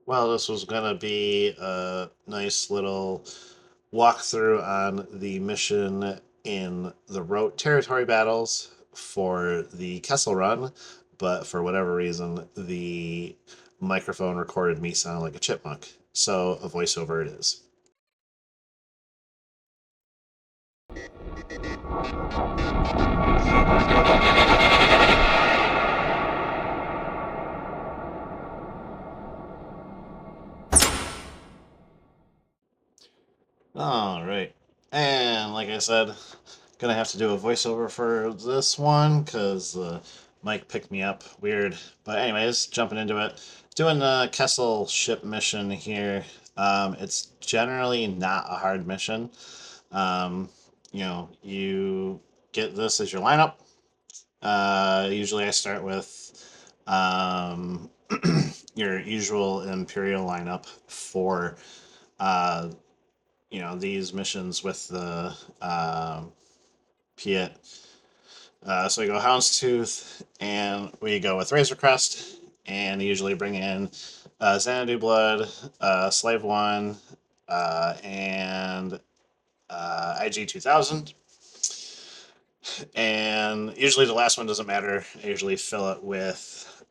Well, this was going to be a nice little walkthrough on the mission in the ROTE territory battles for the Kessel run, but for whatever reason, the microphone recorded me sound like a chipmunk. So a voiceover it is. All right. And like I said, gonna have to do a voiceover for this one because the mic picked me up weird. But anyways, jumping into it, doing the Kessel ship mission here. It's generally not a hard mission. Um, you get this as your lineup. Usually, I start with um, your usual Imperial lineup for uh, these missions with the Piet. So we go Houndstooth, and we go with Razor Crest, and usually bring in Xanadu Blood, Slave One, and IG 2000. And usually the last one doesn't matter. I usually fill it with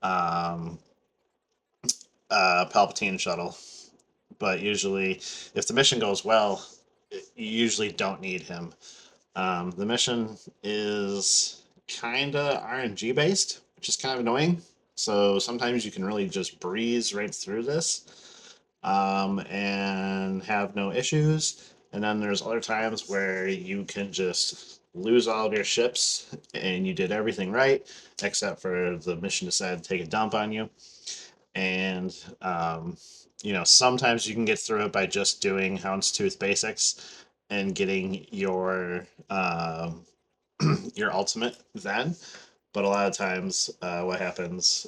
Palpatine Shuttle. But usually, if the mission goes well, you usually don't need him. The mission is kind of RNG based, which is kind of annoying. So sometimes you can really just breeze right through this and have no issues. And then there's other times where you can just lose all of your ships and you did everything right, except for the mission decided to take a dump on you. And sometimes you can get through it by just doing Houndstooth basics and getting your ultimate then. But a lot of times, what happens,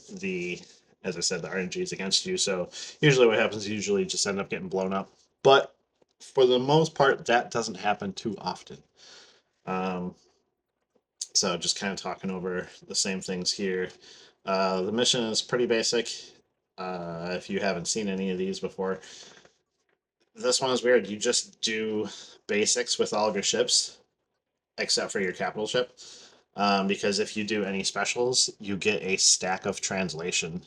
as I said, the RNG is against you. So usually what happens, you usually just end up getting blown up. But for the most part, that doesn't happen too often. Um, so just kind of talking over the same things here. The mission is pretty basic. If you haven't seen any of these before, this one is weird. You just do basics with all of your ships, except for your capital ship. Because if you do any specials, you get a stack of translation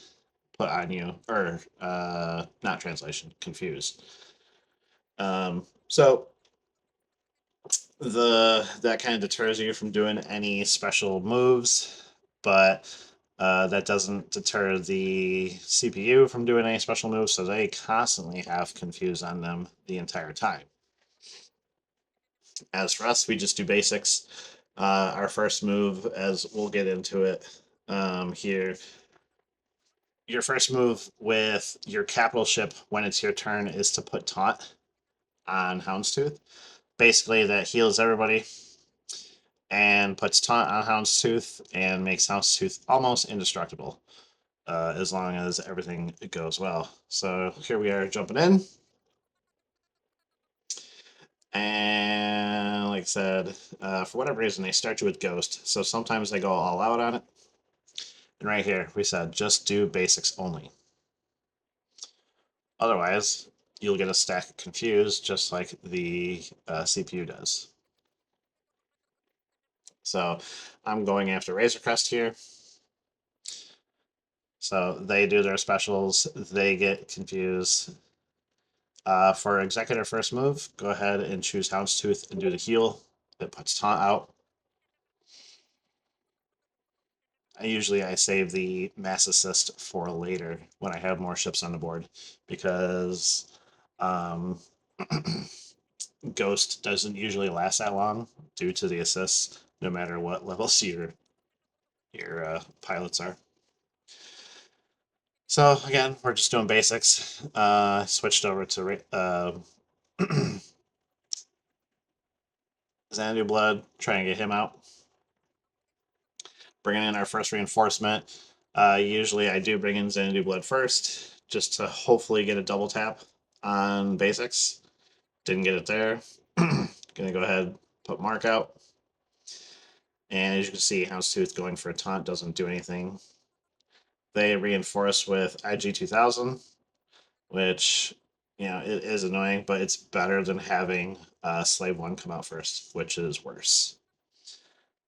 put on you, or not translation, confused. So the that kind of deters you from doing any special moves, but that doesn't deter the CPU from doing any special moves, so they constantly have confused on them the entire time. As for us, we just do basics. Our first move, as we'll get into it here, your first move with your capital ship when it's your turn is to put taunt on Houndstooth. Basically, that heals everybody and puts taunt on Houndstooth and makes Houndstooth almost indestructible as long as everything goes well. So here we are jumping in. And like I said, for whatever reason, they start you with Ghost. So sometimes they go all out on it. And right here, we said just do basics only. Otherwise, you'll get a stack of Confused just like the CPU does. So I'm going after Razor Crest here. So they do their specials, they get Confused. For Executor first move, go ahead and choose Houndstooth and do the heal. It puts Taunt out. I save the mass assist for later when I have more ships on the board because um, Ghost doesn't usually last that long due to the assists, no matter what levels your pilots are. So again, we're just doing basics. Switched over to Xanadu Blood, trying to get him out. Bringing in our first reinforcement. Usually I do bring in Xanadu Blood first, just to hopefully get a double tap on basics. Didn't get it there. Gonna go ahead, put Mark out. And as you can see, Houndstooth going for a taunt doesn't do anything. They reinforce with IG 2000. which, it is annoying, but it's better than having slave one come out first, which is worse.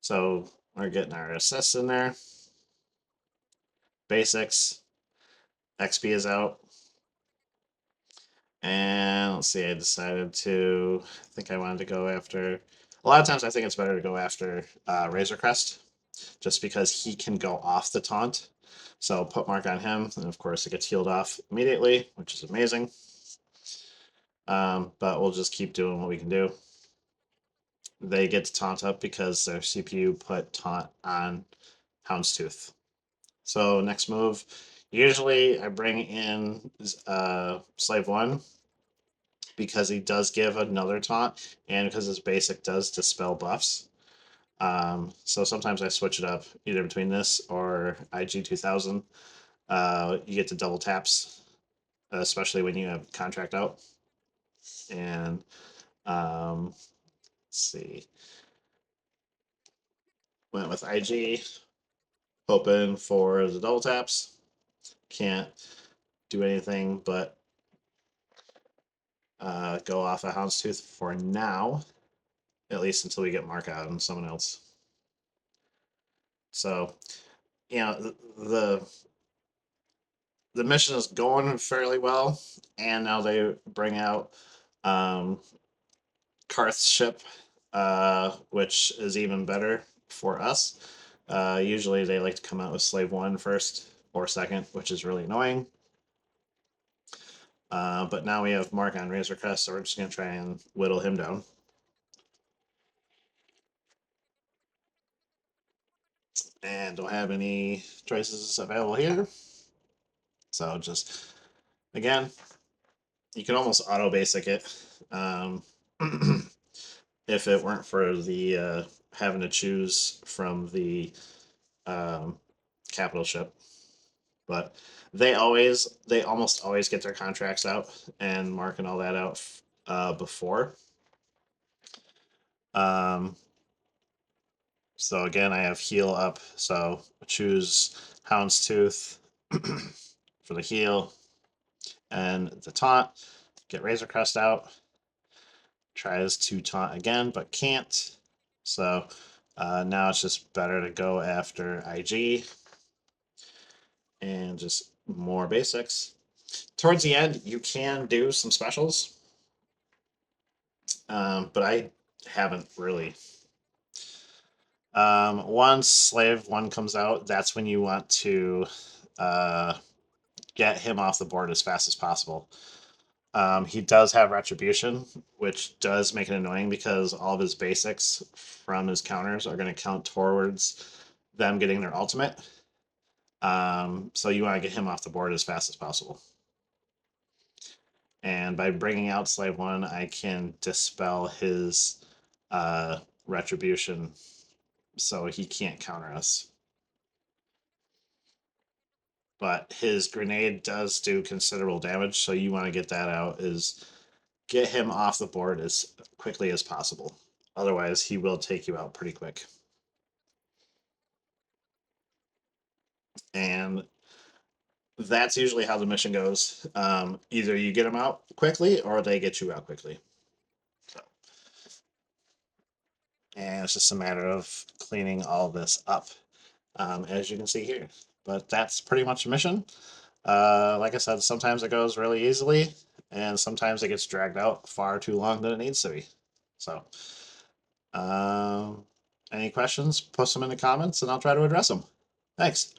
So we're getting our assists in there. Basics. XP is out. And let's see, I decided to, I think I wanted to go after, a lot of times I think it's better to go after Razor Crest, just because he can go off the taunt. So put mark on him, and of course it gets healed off immediately, which is amazing. But we'll just keep doing what we can do. They get to taunt up because their CPU put taunt on Houndstooth. So next move, usually I bring in Slave 1 because he does give another taunt and because his basic does dispel buffs. So sometimes I switch it up either between this or IG 2000. You get to double taps, especially when you have contract out. And let's see, went with IG, hoping for the double taps. Can't do anything but go off a Houndstooth for now, at least until we get Mark out and someone else. So, the mission is going fairly well, and now they bring out Karth's ship, which is even better for us. Usually they like to come out with Slave 1 first or second, which is really annoying. But now we have Mark on Razor Crest, so we're just going to try and whittle him down. And don't have any choices available here. So just, again, you can almost auto basic it. If it weren't for the having to choose from the capital ship. But they almost always get their contracts out and marking all that out before. So again, I have heal up. So choose Houndstooth for the heal and the taunt. Get Razor Crest out. Tries to taunt again, but can't. So now it's just better to go after IG and just more basics. Towards the end, you can do some specials, but I haven't really. Once Slave 1 comes out, that's when you want to get him off the board as fast as possible. He does have Retribution, which does make it annoying because all of his basics from his counters are going to count towards them getting their ultimate. So you want to get him off the board as fast as possible. And by bringing out Slave 1, I can dispel his Retribution so he can't counter us. But his grenade does do considerable damage, so you want to get that out, is get him off the board as quickly as possible. Otherwise, he will take you out pretty quick. And that's usually how the mission goes. Either you get them out quickly or they get you out quickly. So, and it's just a matter of cleaning all this up, as you can see here. But that's pretty much the mission. Like I said, sometimes it goes really easily, and sometimes it gets dragged out far too long than it needs to be. So, any questions, post them in the comments, and I'll try to address them. Thanks.